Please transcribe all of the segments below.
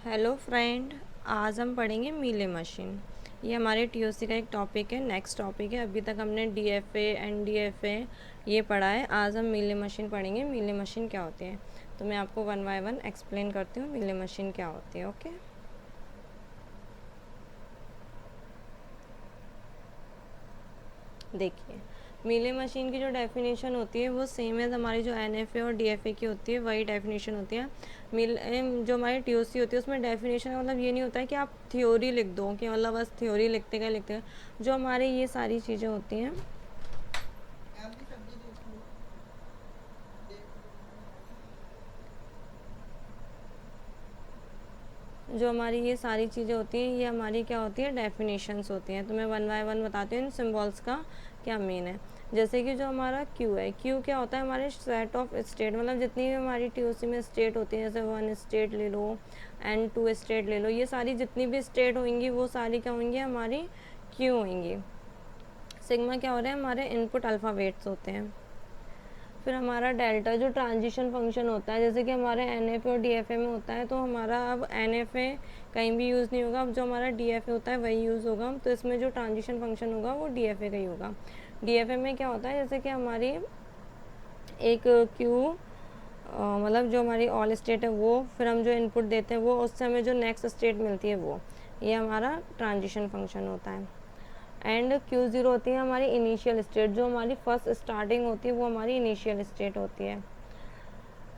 Hello friend, आज हम पढ़ेंगे मीले मशीन। ये हमारे टीओसी का एक टॉपिक है, नेक्स्ट टॉपिक है। अभी तक हमने डीएफए एनडीएफए ये पढ़ा है। आज हम मीले मशीन पढ़ेंगे। मीले मशीन क्या होती है, तो मैं आपको वन बाय वन एक्सप्लेन करती हूँ मीले मशीन क्या होती है। ओके, देखिए मीले मशीन की जो डेफिनेशन होती है वो सेम है हमारी जो एनएफए और डीएफए की होती है, वही डेफिनेशन होती है। मिल जो हमारी टीओसी होती है उसमें डेफिनेशन का मतलब ये नहीं होता है कि आप थ्योरी लिख दो, कि मतलब बस थ्योरी लिखते गए। जो हमारे ये सारी चीज़ें होती हैं, जो हमारी ये सारी चीज़ें होती हैं, ये हमारी क्या होती है, डेफिनेशंस होती हैं। तो मैं वन बाय वन बताती हूँ इन सिम्बॉल्स का क्या मीन है। जैसे कि जो हमारा क्यू है, क्यू क्या होता है, हमारे सेट ऑफ स्टेट, मतलब जितनी भी हमारी टीओसी में स्टेट होती है, जैसे वन स्टेट ले लो एंड टू स्टेट ले लो, ये सारी जितनी भी स्टेट होंगी वो सारी क्या होंगी, हमारी क्यू होंगी। सिग्मा क्या हो रहा है, हमारे इनपुट अल्फ़ाबेट्स होते हैं। फिर हमारा डेल्टा जो ट्रांजिशन फंक्शन होता है, जैसे कि हमारे एन एफ ए और डी एफ ए में होता है, तो हमारा अब एन एफ ए कहीं भी यूज़ नहीं होगा, अब जो हमारा डी एफ ए होता है वही यूज़ होगा। तो इसमें जो ट्रांजिशन फंक्शन होगा वो डी एफ ए का ही होगा। डी एफ ए में क्या होता है, जैसे कि हमारी एक क्यू, मतलब जो हमारी ऑल स्टेट है वो, फिर हम जो इनपुट देते हैं वो, उससे हमें जो नेक्स्ट स्टेट मिलती है वो, ये हमारा ट्रांजिशन फंक्शन होता है। एंड क्यू ज़ीरो होती है हमारी इनिशियल स्टेट, जो हमारी फर्स्ट स्टार्टिंग होती है वो हमारी इनिशियल स्टेट होती है।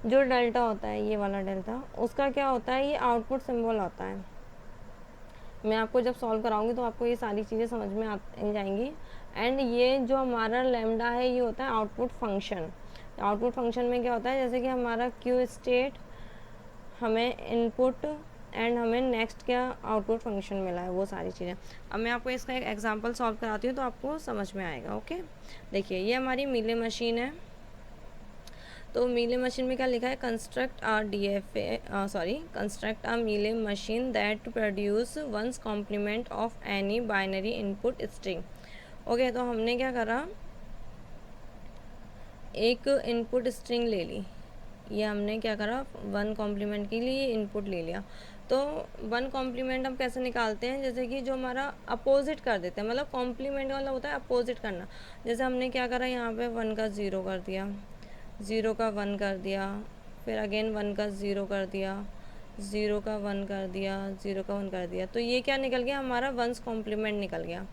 जो डेल्टा होता है, ये वाला डेल्टा, उसका क्या होता है, ये आउटपुट सिंबल होता है। मैं आपको जब सॉल्व कराऊंगी तो आपको ये सारी चीज़ें समझ में आ जाएंगी। एंड ये जो हमारा लैम्डा है, ये होता है आउटपुट फंक्शन। आउटपुट फंक्शन में क्या होता है, जैसे कि हमारा क्यू स्टेट, हमें इनपुट एंड हमें नेक्स्ट क्या आउटपुट फंक्शन मिला है, वो सारी चीज़ें। अब मैं आपको इसका एक एग्जांपल सॉल्व कराती हूँ तो आपको समझ में आएगा। ओके, देखिए ये हमारी मीले मशीन है। तो मीले मशीन में क्या लिखा है, construct a D F A construct a Mealy machine that produce ones complement of any binary input string. Okay, तो हमने क्या करा, एक इनपुट स्ट्रिंग ले ली। ये हमने क्या करा, वन कॉम्प्लीमेंट के लिए इनपुट ले लिया। तो वन कॉम्प्लीमेंट हम कैसे निकालते हैं, जैसे कि जो हमारा अपोजिट कर देते हैं, मतलब कॉम्प्लीमेंट वाला होता है अपोजिट करना। जैसे हमने क्या करा, यहाँ पे वन का ज़ीरो कर दिया, ज़ीरो का वन कर दिया, फिर अगेन वन का ज़ीरो कर दिया, ज़ीरो का वन कर दिया, ज़ीरो का वन कर दिया। तो ये क्या निकल गया, हमारा वंस कॉम्प्लीमेंट निकल गया।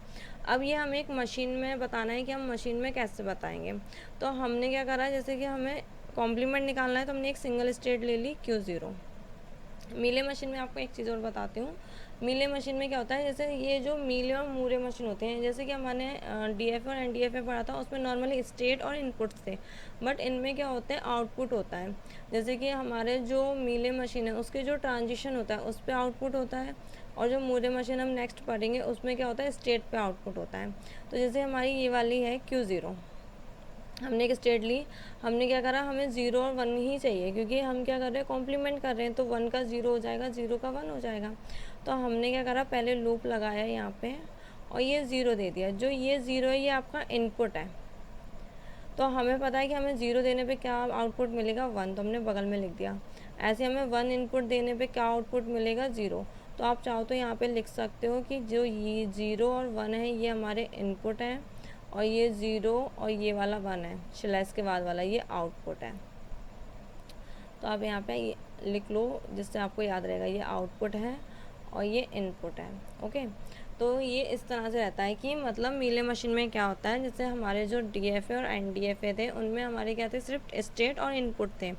अब ये हमें एक मशीन में बताना है कि हम मशीन में कैसे बताएंगे। तो हमने क्या करा, जैसे कि हमें कॉम्प्लीमेंट निकालना है तो हमने एक सिंगल स्टेट ले ली, क्यू ज़ीरो। मीले मशीन में आपको एक चीज़ और बताती हूँ। मीले मशीन में क्या होता है, जैसे ये जो मीले और मूरे मशीन होते हैं, जैसे कि हमने डी एफ और एन डी एफ में पढ़ा था, उसमें नॉर्मली स्टेट और इनपुट्स थे। बट इनमें क्या होता है, आउटपुट होता है। जैसे कि हमारे जो मीले मशीन है उसके जो ट्रांजिशन होता है उस पर आउटपुट होता है, और जो मूरे मशीन हम नेक्स्ट पढ़ेंगे उसमें क्या होता है, स्टेट पे आउटपुट होता है। तो जैसे हमारी ये वाली है क्यू ज़ीरो, हमने एक स्टेट ली, हमने क्या करा, हमें ज़ीरो और वन ही चाहिए, क्योंकि हम क्या कर रहे हैं, कॉम्प्लीमेंट कर रहे हैं, तो वन का ज़ीरो हो जाएगा, ज़ीरो का वन हो जाएगा। तो हमने क्या करा, पहले लूप लगाया यहाँ पे और ये ज़ीरो दे दिया। जो ये ज़ीरो है ये आपका इनपुट है। तो हमें पता है कि हमें ज़ीरो देने पे क्या आउटपुट मिलेगा, वन, तो हमने बगल में लिख दिया। ऐसे हमें वन इनपुट देने पे क्या आउटपुट मिलेगा, ज़ीरो। तो आप चाहो तो यहाँ पे लिख सकते हो कि जो ये ज़ीरो और वन है ये हमारे इनपुट हैं, और ये ज़ीरो और ये वाला वन है, स्लैश के बाद वाला, ये आउटपुट है। तो आप यहाँ पे लिख लो जिससे आपको याद रहेगा, ये आउटपुट है और ये इनपुट है। ओके, तो ये इस तरह से रहता है कि मतलब मीले मशीन में क्या होता है, जैसे हमारे जो डी एफ ए और एन डी एफ ए थे उनमें हमारे क्या थे, सिर्फ स्टेट और इनपुट थे,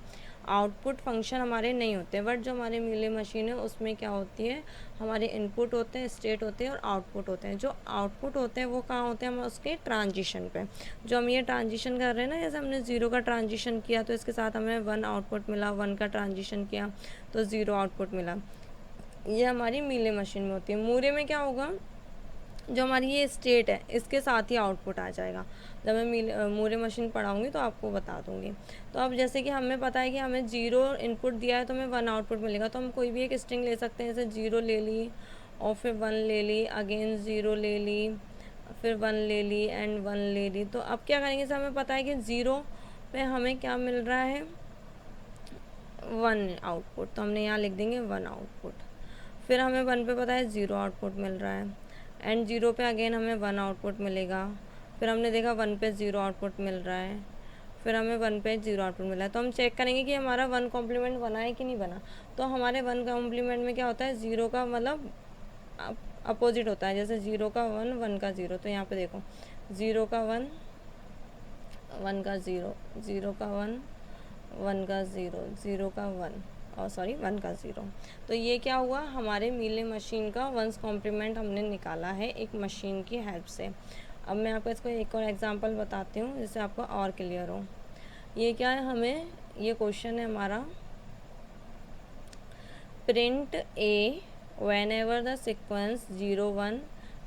आउटपुट फंक्शन हमारे नहीं होते। बट जो हमारे मीले मशीन है उसमें क्या होती है, हमारे इनपुट होते हैं, स्टेट होते हैं और आउटपुट होते हैं। जो आउटपुट होते हैं वो कहाँ होते हैं, हम उसके ट्रांजिशन पे, जो हम ये ट्रांजिशन कर रहे हैं ना, जैसे हमने ज़ीरो का ट्रांजिशन किया तो इसके साथ हमें वन आउटपुट मिला, वन का ट्रांजिशन किया तो ज़ीरो आउटपुट मिला। ये हमारी मीले मशीन में होती है। मूरे में क्या होगा, जो हमारी ये स्टेट है इसके साथ ही आउटपुट आ जाएगा। जब मैं मूरे मशीन पढ़ाऊँगी तो आपको बता दूँगी। तो अब जैसे कि हमें पता है कि हमें ज़ीरो इनपुट दिया है तो हमें वन आउटपुट मिलेगा, तो हम कोई भी एक स्ट्रिंग ले सकते हैं, जैसे ज़ीरो ले ली और फिर वन ले ली, अगेन ज़ीरो ले ली, फिर वन ले ली एंड वन ले ली। तो अब क्या करेंगे, जैसे हमें पता है कि ज़ीरो पे हमें क्या मिल रहा है, वन आउटपुट, तो हमने यहाँ लिख देंगे वन आउटपुट। फिर हमें 1 पे पता है 0 आउटपुट मिल रहा है, एंड 0 पे अगेन हमें 1 आउटपुट मिलेगा। फिर हमने देखा 1 पे 0 आउटपुट मिल रहा है, फिर हमें 1 पे 0 आउटपुट मिला है। तो हम चेक करेंगे कि हमारा 1 कॉम्प्लीमेंट बना है कि नहीं बना। तो हमारे 1 कॉम्प्लीमेंट में क्या होता है, 0 का मतलब अपोजिट होता है, जैसे 0 का 1, 1 का 0। तो यहाँ पे देखो 0 का 1, 1 का 0, 0 का 1, 1 का 0, 0 का 1, और सॉरी 1 का 0। तो ये क्या हुआ, हमारे मीले मशीन का वंस कॉम्प्लीमेंट हमने निकाला है एक मशीन की हेल्प से। अब मैं आपको इसको एक और एग्जांपल बताती हूँ जिससे आपको और क्लियर हो। ये क्या है, हमें ये क्वेश्चन है हमारा, print A whenever the sequence 0 1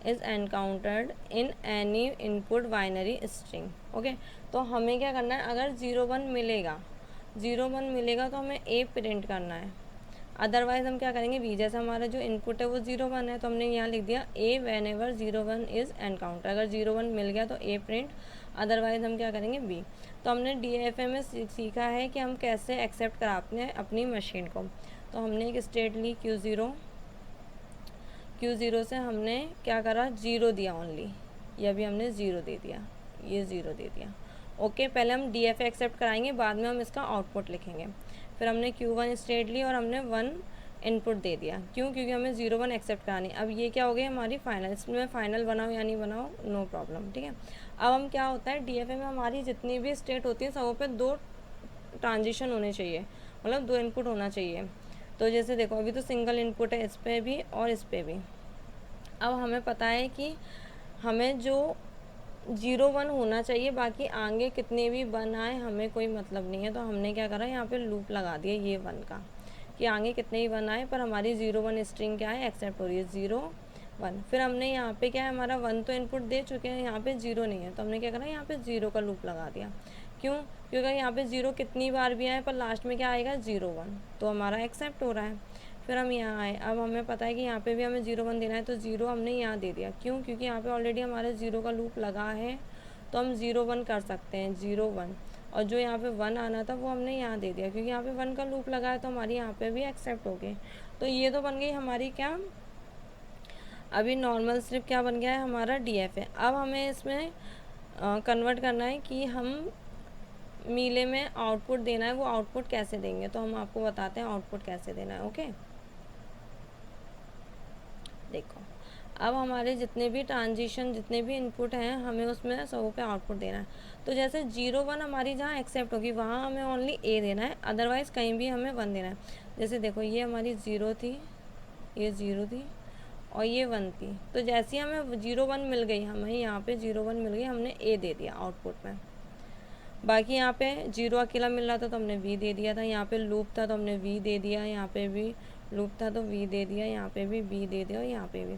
is encountered in any input binary string। Okay, तो हमें क्या करना है, अगर 0 1 मिलेगा, 0 1 मिलेगा तो हमें ए प्रिंट करना है। अदरवाइज़ हम क्या करेंगे, बी, जैसे हमारा जो इनपुट है वो 0 1 है तो हमने यहाँ लिख दिया ए whenever 0 1 इज़ एनकाउंटर। अगर 0 1 मिल गया तो ए प्रिंट, अदरवाइज़ हम क्या करेंगे, बी। तो हमने DFA में सीखा है कि हम कैसे एक्सेप्ट कराते हैं अपनी मशीन को। तो हमने एक स्टेट ली Q0, Q0 से हमने क्या करा, 0 दिया ओनली, ये अभी हमने 0 दे दिया, ये 0 दे दिया। ओके, पहले हम DFA एक्सेप्ट कराएंगे, बाद में हम इसका आउटपुट लिखेंगे। फिर हमने Q1 स्टेट ली और हमने 1 इनपुट दे दिया, क्यों, क्योंकि हमें 0 1 एक्सेप्ट करानी। अब ये क्या हो गई हमारी फाइनल, इसमें फाइनल बनाओ या नहीं बनाओ नो प्रॉब्लम, ठीक है। अब हम क्या होता है, DFA में हमारी जितनी भी स्टेट होती है सबों पे 2 ट्रांजिशन होने चाहिए, मतलब 2 इनपुट होना चाहिए। तो जैसे देखो अभी तो सिंगल इनपुट है इस पर भी और इस पर भी। अब हमें पता है कि हमें जो 0 1 होना चाहिए, बाकी आगे कितने भी 1 आए हमें कोई मतलब नहीं है। तो हमने क्या करा, यहाँ पे लूप लगा दिया ये 1 का, कि आगे कितने ही 1 आए पर हमारी 0 1 स्ट्रिंग क्या है, एक्सेप्ट हो रही है, 0 1। फिर हमने यहाँ पे क्या है, हमारा 1 तो इनपुट दे चुके हैं, यहाँ पे 0 नहीं है तो हमने क्या करा, यहाँ पे 0 का लूप लगा दिया। क्यों, क्योंकि यहाँ पे 0 कितनी बार भी आए पर लास्ट में क्या आएगा, 0 1, तो हमारा एक्सेप्ट हो रहा है। फिर हम यहाँ आए, अब हमें पता है कि यहाँ पे भी हमें 0 1 देना है, तो 0 हमने यहाँ दे दिया। क्यों, क्योंकि यहाँ पे ऑलरेडी हमारे 0 का लूप लगा है, तो हम 0 1 कर सकते हैं, 0 1। और जो यहाँ पे 1 आना था वो हमने यहाँ दे दिया, क्योंकि यहाँ पे 1 का लूप लगा है तो हमारी यहाँ पे भी एक्सेप्ट हो गए। तो ये तो बन गई हमारी क्या, अभी नॉर्मल स्ट्रिप क्या बन गया है हमारा DFA। अब हमें इसमें कन्वर्ट करना है कि हम मीले में आउटपुट देना है, वो आउटपुट कैसे देंगे, तो हम आपको बताते हैं आउटपुट कैसे देना है। ओके, देखो अब हमारे जितने भी ट्रांजिशन, जितने भी इनपुट हैं, हमें उसमें सबों पे आउटपुट देना है। तो जैसे 0 1 हमारी जहाँ एक्सेप्ट होगी वहाँ हमें ओनली ए देना है, अदरवाइज़ कहीं भी हमें 1 देना है। जैसे देखो ये हमारी 0 थी, ये 0 थी और ये 1 थी। तो जैसे ही हमें 0 1 मिल गई, हमें यहाँ पे 0 1 मिल गई, हमने ए दे दिया आउटपुट में। बाकी यहाँ पे 0 अकेला मिल रहा था तो हमने वी दे दिया था, यहाँ पे लूप था तो हमने वी दे दिया, यहाँ पे भी लूप था तो वी दे दिया, यहाँ पे भी वी दे दिया और यहाँ पे भी।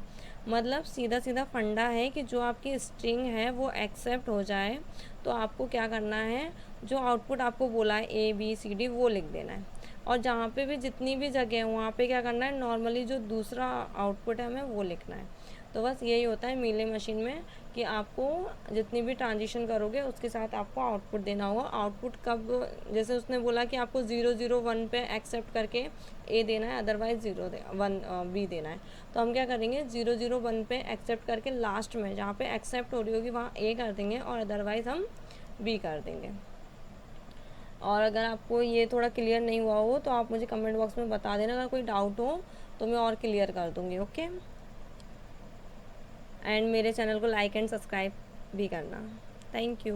मतलब सीधा सीधा फंडा है कि जो आपकी स्ट्रिंग है वो एक्सेप्ट हो जाए तो आपको क्या करना है, जो आउटपुट आपको बोला है ABCD वो लिख देना है। और जहाँ पे भी जितनी भी जगह है वहाँ पे क्या करना है, नॉर्मली जो दूसरा आउटपुट है हमें वो लिखना है। तो बस यही होता है मीले मशीन में, कि आपको जितनी भी ट्रांजिशन करोगे उसके साथ आपको आउटपुट देना होगा। आउटपुट कब, जैसे उसने बोला कि आपको 0 0 1 पे एक्सेप्ट करके ए देना है, अदरवाइज 0 1 बी देना है। तो हम क्या करेंगे, 0 0 1 पे एक्सेप्ट करके लास्ट में जहाँ पे एक्सेप्ट हो रही होगी वहाँ ए कर देंगे और अदरवाइज़ हम बी कर देंगे। और अगर आपको ये थोड़ा क्लियर नहीं हुआ हो तो आप मुझे कमेंट बॉक्स में बता देना, अगर कोई डाउट हो तो मैं और क्लियर कर दूँगी। ओके, एंड मेरे चैनल को लाइक एंड सब्सक्राइब भी करना। Thank you.